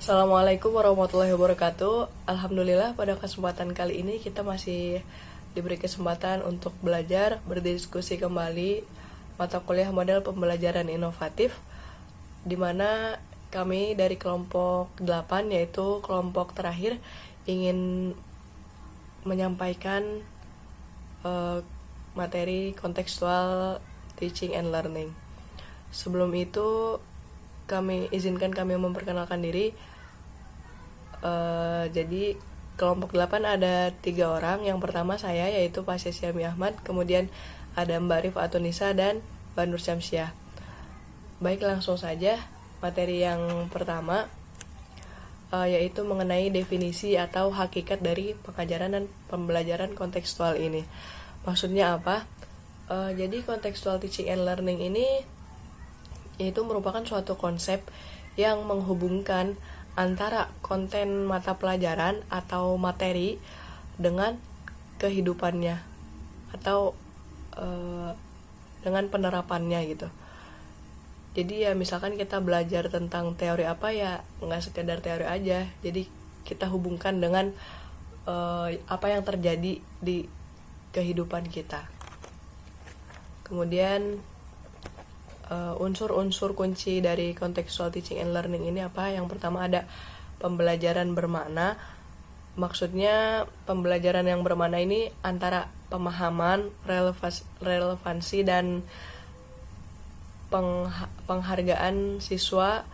Assalamualaikum warahmatullahi wabarakatuh. Alhamdulillah pada kesempatan kali ini kita masih diberi kesempatan untuk belajar berdiskusi kembali mata kuliah model pembelajaran inovatif, di mana kami dari kelompok 8, yaitu kelompok terakhir, ingin menyampaikan materi kontekstual teaching and learning. Sebelum itu izinkan kami memperkenalkan diri. Jadi kelompok 8 ada 3 orang. Yang pertama saya, yaitu Pak Syami Ahmad. Kemudian ada Mbak Rif Atunisa dan Mbak Nur Syamsiah. Baik, langsung saja materi yang pertama, yaitu mengenai definisi atau hakikat dari pengajaran dan pembelajaran kontekstual ini. Maksudnya apa? Jadi kontekstual teaching and learning ini yaitu merupakan suatu konsep yang menghubungkan antara konten mata pelajaran atau materi dengan kehidupannya atau dengan penerapannya gitu. Jadi ya misalkan kita belajar tentang teori apa, ya nggak sekedar teori aja, jadi kita hubungkan dengan apa yang terjadi di kehidupan kita. Kemudian unsur-unsur kunci dari contextual teaching and learning ini apa? Yang pertama ada pembelajaran bermakna. Maksudnya pembelajaran yang bermakna ini antara pemahaman, relevansi dan penghargaan siswa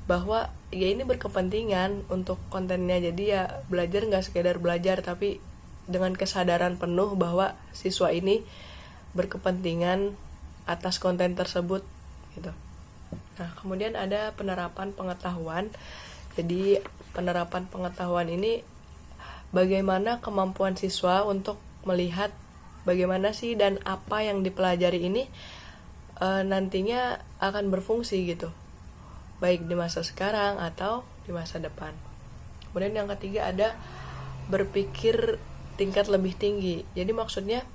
bahwa ya ini berkepentingan untuk kontennya. Jadi ya belajar nggak sekedar belajar, tapi dengan kesadaran penuh bahwa siswa ini berkepentingan atas konten tersebut gitu. Nah, kemudian ada penerapan pengetahuan. Jadi penerapan pengetahuan ini bagaimana kemampuan siswa untuk melihat bagaimana sih dan apa yang dipelajari ini nantinya akan berfungsi gitu, baik di masa sekarang atau di masa depan. Kemudian yang ketiga ada berpikir tingkat lebih tinggi. Jadi maksudnya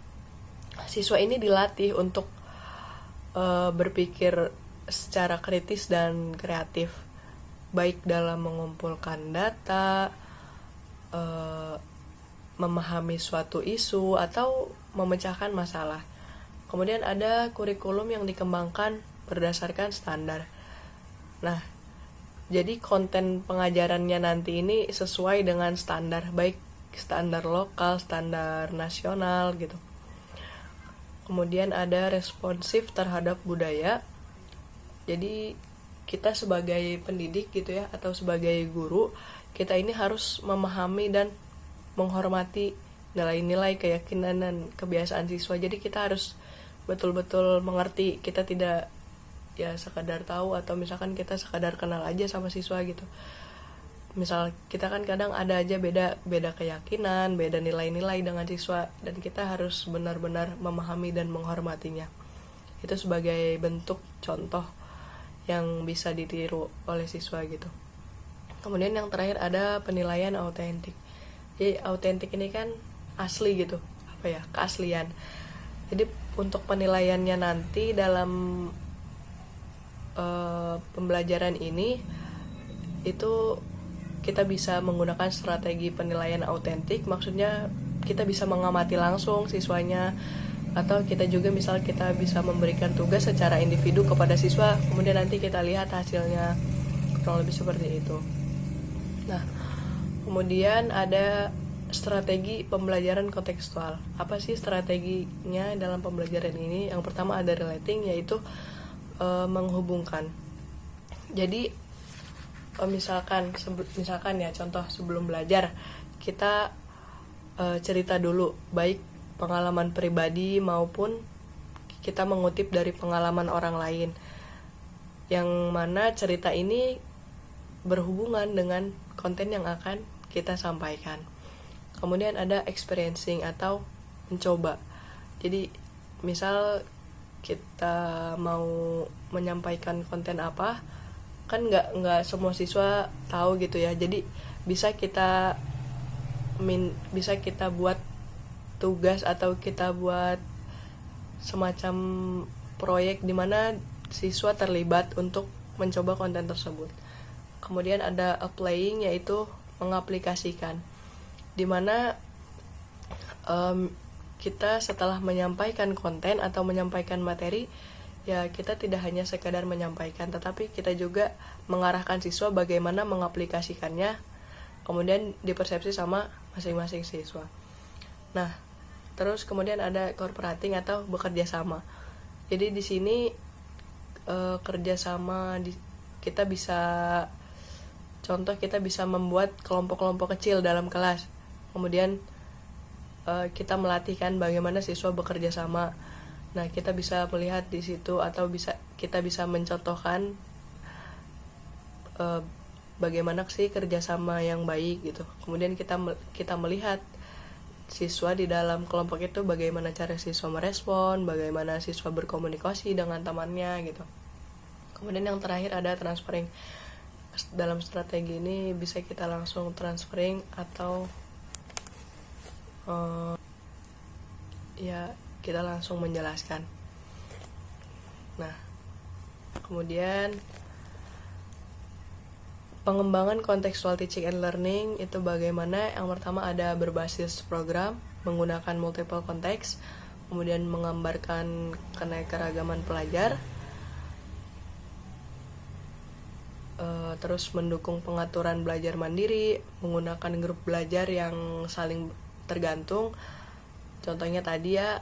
siswa ini dilatih untuk berpikir secara kritis dan kreatif, baik dalam mengumpulkan data, memahami suatu isu, atau memecahkan masalah. Kemudian ada kurikulum yang dikembangkan berdasarkan standar. Nah, jadi konten pengajarannya nanti ini sesuai dengan standar, baik standar lokal, standar nasional gitu. Kemudian ada responsif terhadap budaya. Jadi kita sebagai pendidik gitu ya, atau sebagai guru, kita ini harus memahami dan menghormati nilai-nilai, keyakinan dan kebiasaan siswa. Jadi kita harus betul-betul mengerti. Kita tidak ya sekadar tahu, atau misalkan kita sekadar kenal aja sama siswa gitu. Misal kita kan kadang ada aja beda keyakinan, beda nilai-nilai dengan siswa, dan kita harus benar-benar memahami dan menghormatinya. Itu sebagai bentuk contoh yang bisa ditiru oleh siswa gitu. Kemudian yang terakhir ada penilaian autentik. Jadi autentik ini kan asli gitu, keaslian. Jadi untuk penilaiannya nanti dalam pembelajaran ini itu kita bisa menggunakan strategi penilaian autentik. Maksudnya kita bisa mengamati langsung siswanya, atau kita juga misal kita bisa memberikan tugas secara individu kepada siswa, kemudian nanti kita lihat hasilnya, kurang lebih seperti itu. Nah, kemudian ada strategi pembelajaran kontekstual. Apa sih strateginya dalam pembelajaran ini? Yang pertama ada relating, yaitu menghubungkan. Jadi misalkan ya contoh, sebelum belajar kita cerita dulu, baik pengalaman pribadi maupun kita mengutip dari pengalaman orang lain, yang mana cerita ini berhubungan dengan konten yang akan kita sampaikan. Kemudian ada experiencing atau mencoba. Jadi misal kita mau menyampaikan konten apa, kan nggak semua siswa tahu gitu ya. Jadi bisa kita buat tugas, atau kita buat semacam proyek di mana siswa terlibat untuk mencoba konten tersebut. kemudian ada applying, yaitu mengaplikasikan, dimana kita setelah menyampaikan konten atau menyampaikan materi, ya kita tidak hanya sekadar menyampaikan, tetapi kita juga mengarahkan siswa bagaimana mengaplikasikannya, kemudian dipersepsi sama masing-masing siswa. Nah, terus kemudian ada cooperating atau bekerja sama. Jadi di sini kerjasama, kita bisa, contoh kita bisa membuat kelompok-kelompok kecil dalam kelas, kemudian kita melatihkan bagaimana siswa bekerja sama. Nah, kita bisa melihat di situ, atau kita bisa mencontohkan bagaimana sih kerjasama yang baik gitu. Kemudian kita melihat siswa di dalam kelompok itu, bagaimana cara siswa merespon, bagaimana siswa berkomunikasi dengan temannya gitu. Kemudian yang terakhir ada transferring. Dalam strategi ini bisa kita langsung transferring atau ya kita langsung menjelaskan. Nah, kemudian pengembangan kontekstual teaching and learning itu bagaimana? Yang pertama ada berbasis program, menggunakan multiple konteks, kemudian menggambarkan keanekaragaman pelajar, terus mendukung pengaturan belajar mandiri, menggunakan grup belajar yang saling tergantung. Contohnya tadi ya,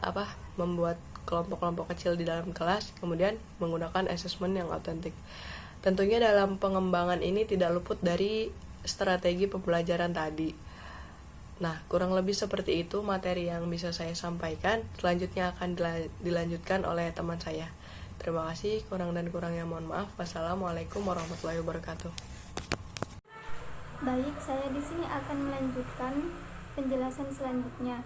membuat kelompok-kelompok kecil di dalam kelas, kemudian menggunakan assessment yang autentik. Tentunya dalam pengembangan ini tidak luput dari strategi pembelajaran tadi. Nah, kurang lebih seperti itu materi yang bisa saya sampaikan. Selanjutnya akan dilanjutkan oleh teman saya. Terima kasih, kurang dan kurangnya mohon maaf. Wassalamualaikum warahmatullahi wabarakatuh. Baik, saya di sini akan melanjutkan penjelasan selanjutnya,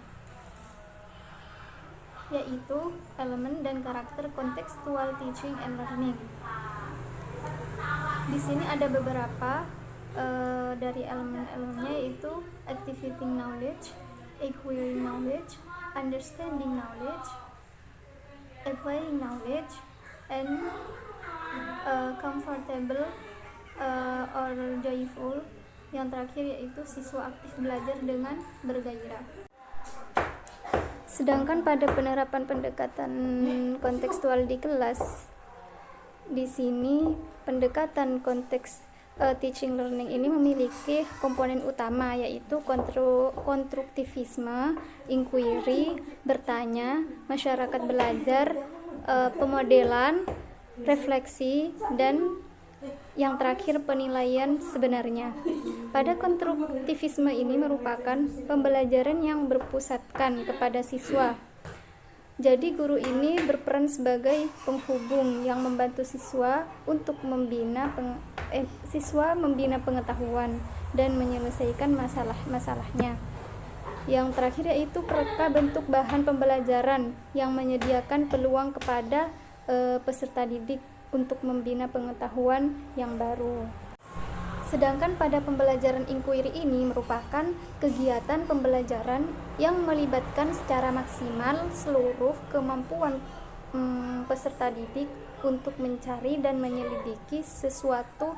yaitu elemen dan karakter contextual teaching and learning. Di sini ada beberapa dari elemen-elemennya, yaitu activating knowledge, acquiring knowledge, understanding knowledge, applying knowledge, and comfortable or joyful. Yang terakhir yaitu siswa aktif belajar dengan bergairah. Sedangkan pada penerapan pendekatan kontekstual di kelas, di sini pendekatan konteks teaching learning ini memiliki komponen utama, yaitu konstruktivisme, inquiry, bertanya, masyarakat belajar, pemodelan, refleksi, dan yang terakhir penilaian sebenarnya. Pada konstruktivisme ini merupakan pembelajaran yang berpusatkan kepada siswa. Jadi guru ini berperan sebagai penghubung yang membantu siswa untuk membina pengetahuan dan menyelesaikan masalah-masalahnya. Yang terakhir yaitu kerangka bentuk bahan pembelajaran yang menyediakan peluang kepada peserta didik untuk membina pengetahuan yang baru. Sedangkan pada pembelajaran inquiry ini merupakan kegiatan pembelajaran yang melibatkan secara maksimal seluruh kemampuan peserta didik untuk mencari dan menyelidiki sesuatu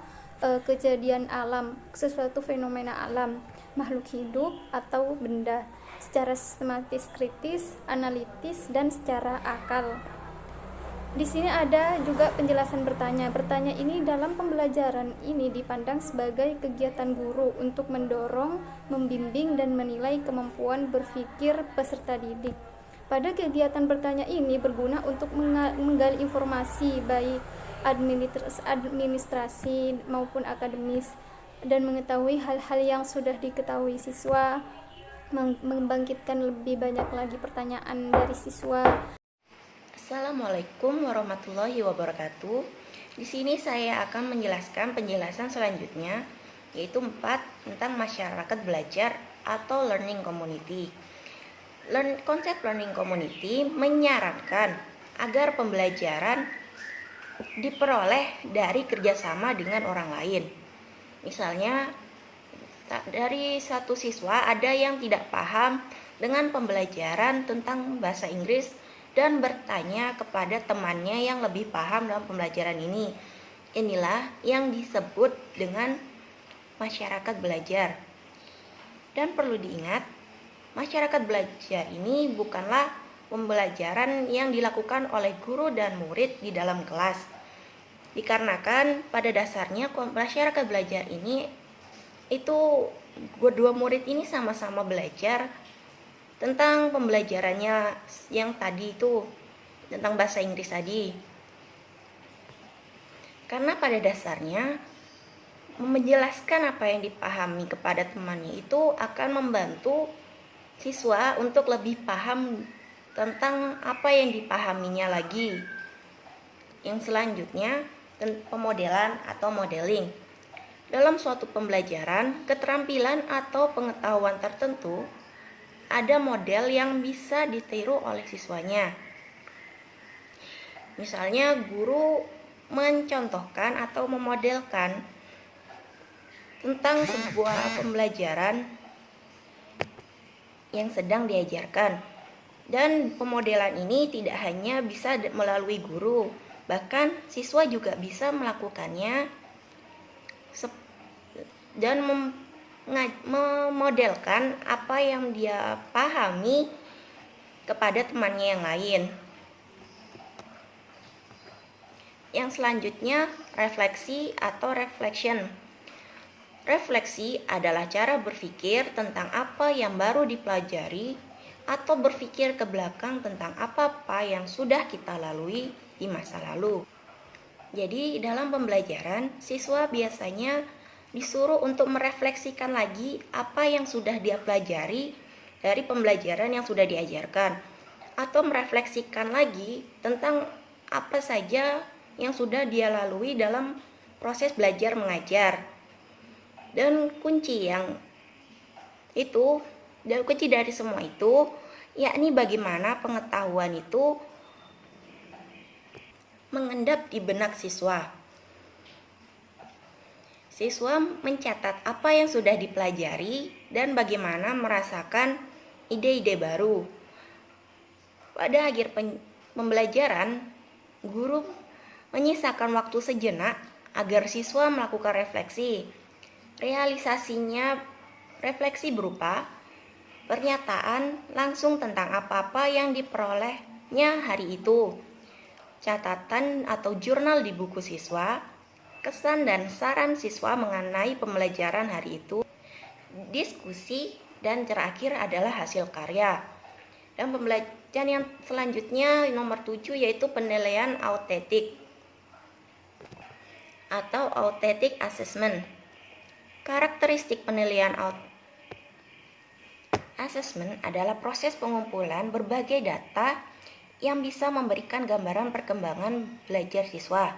kejadian alam, sesuatu fenomena alam, makhluk hidup atau benda secara sistematis, kritis, analitis, dan secara akal. Di sini ada juga penjelasan bertanya. Bertanya ini dalam pembelajaran ini dipandang sebagai kegiatan guru untuk mendorong, membimbing, dan menilai kemampuan berpikir peserta didik. Pada kegiatan bertanya ini berguna untuk menggali informasi baik administrasi maupun akademis, dan mengetahui hal-hal yang sudah diketahui siswa, membangkitkan lebih banyak lagi pertanyaan dari siswa. Assalamualaikum warahmatullahi wabarakatuh. Di sini saya akan menjelaskan penjelasan selanjutnya, yaitu 4 tentang masyarakat belajar atau learning community. Konsep learning community menyarankan agar pembelajaran diperoleh dari kerjasama dengan orang lain. Misalnya, dari satu siswa ada yang tidak paham dengan pembelajaran tentang bahasa Inggris dan bertanya kepada temannya yang lebih paham dalam pembelajaran ini. Inilah yang disebut dengan masyarakat belajar. Dan perlu diingat, masyarakat belajar ini bukanlah pembelajaran yang dilakukan oleh guru dan murid di dalam kelas. Dikarenakan pada dasarnya masyarakat belajar ini itu kedua murid ini sama-sama belajar tentang pembelajarannya yang tadi itu tentang bahasa Inggris tadi. Karena pada dasarnya menjelaskan apa yang dipahami kepada temannya itu akan membantu siswa untuk lebih paham tentang apa yang dipahaminya lagi. Yang selanjutnya, pemodelan atau modeling. Dalam suatu pembelajaran, keterampilan atau pengetahuan tertentu ada model yang bisa ditiru oleh siswanya. Misalnya, guru mencontohkan atau memodelkan tentang sebuah pembelajaran yang sedang diajarkan. Dan pemodelan ini tidak hanya bisa melalui guru, bahkan siswa juga bisa melakukannya dan memodelkan apa yang dia pahami kepada temannya yang lain. Yang selanjutnya, refleksi atau reflection. Refleksi adalah cara berpikir tentang apa yang baru dipelajari atau berpikir ke belakang tentang apa-apa yang sudah kita lalui di masa lalu. Jadi, dalam pembelajaran, siswa biasanya disuruh untuk merefleksikan lagi apa yang sudah dia pelajari dari pembelajaran yang sudah diajarkan, atau merefleksikan lagi tentang apa saja yang sudah dia lalui dalam proses belajar mengajar. Dan kunci dari semua itu yakni bagaimana pengetahuan itu mengendap di benak siswa. Siswa mencatat apa yang sudah dipelajari dan bagaimana merasakan ide-ide baru. Pada akhir pembelajaran, guru menyisakan waktu sejenak agar siswa melakukan refleksi. Realisasinya refleksi berupa pernyataan langsung tentang apa-apa yang diperolehnya hari itu, catatan atau jurnal di buku siswa, kesan dan saran siswa mengenai pembelajaran hari itu, diskusi, dan terakhir adalah hasil karya. Dan pembelajaran yang selanjutnya nomor 7 yaitu penilaian autentik atau authentic assessment. Karakteristik penilaian assessment adalah proses pengumpulan berbagai data yang bisa memberikan gambaran perkembangan belajar siswa.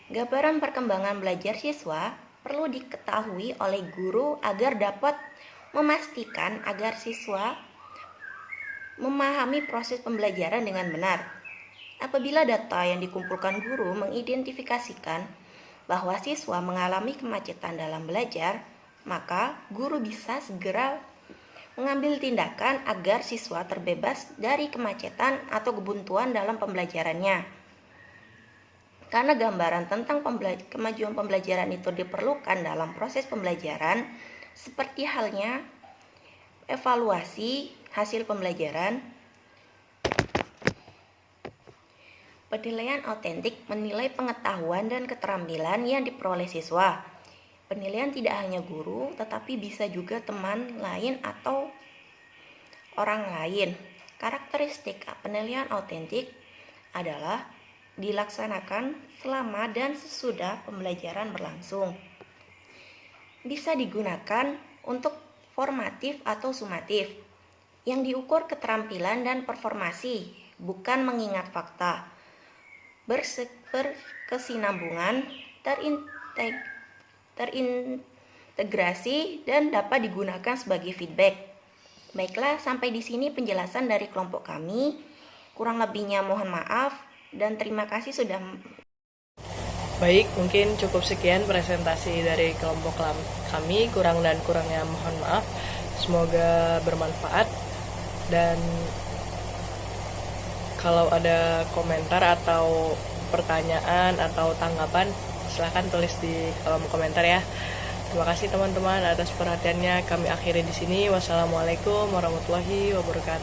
Gambaran perkembangan belajar siswa perlu diketahui oleh guru agar dapat memastikan agar siswa memahami proses pembelajaran dengan benar. Apabila data yang dikumpulkan guru mengidentifikasikan bahwa siswa mengalami kemacetan dalam belajar, maka guru bisa segera mengambil tindakan agar siswa terbebas dari kemacetan atau kebuntuan dalam pembelajarannya. Karena gambaran tentang kemajuan pembelajaran itu diperlukan dalam proses pembelajaran, seperti halnya evaluasi hasil pembelajaran. Penilaian autentik menilai pengetahuan dan keterampilan yang diperoleh siswa. Penilaian tidak hanya guru, tetapi bisa juga teman lain atau orang lain. Karakteristik penilaian autentik adalah dilaksanakan selama dan sesudah pembelajaran berlangsung. Bisa digunakan untuk formatif atau sumatif, yang diukur keterampilan dan performasi, bukan mengingat fakta. Berkesinambungan, terintegrasi, dan dapat digunakan sebagai feedback. Baiklah, sampai di sini penjelasan dari kelompok kami. Kurang lebihnya mohon maaf dan terima kasih sudah. Baik, mungkin cukup sekian presentasi dari kelompok kami. Kurang dan kurangnya mohon maaf. Semoga bermanfaat, dan kalau ada komentar atau pertanyaan atau tanggapan, silahkan tulis di kolom komentar ya. Terima kasih teman-teman atas perhatiannya. Kami akhiri di sini. Wassalamualaikum warahmatullahi wabarakatuh.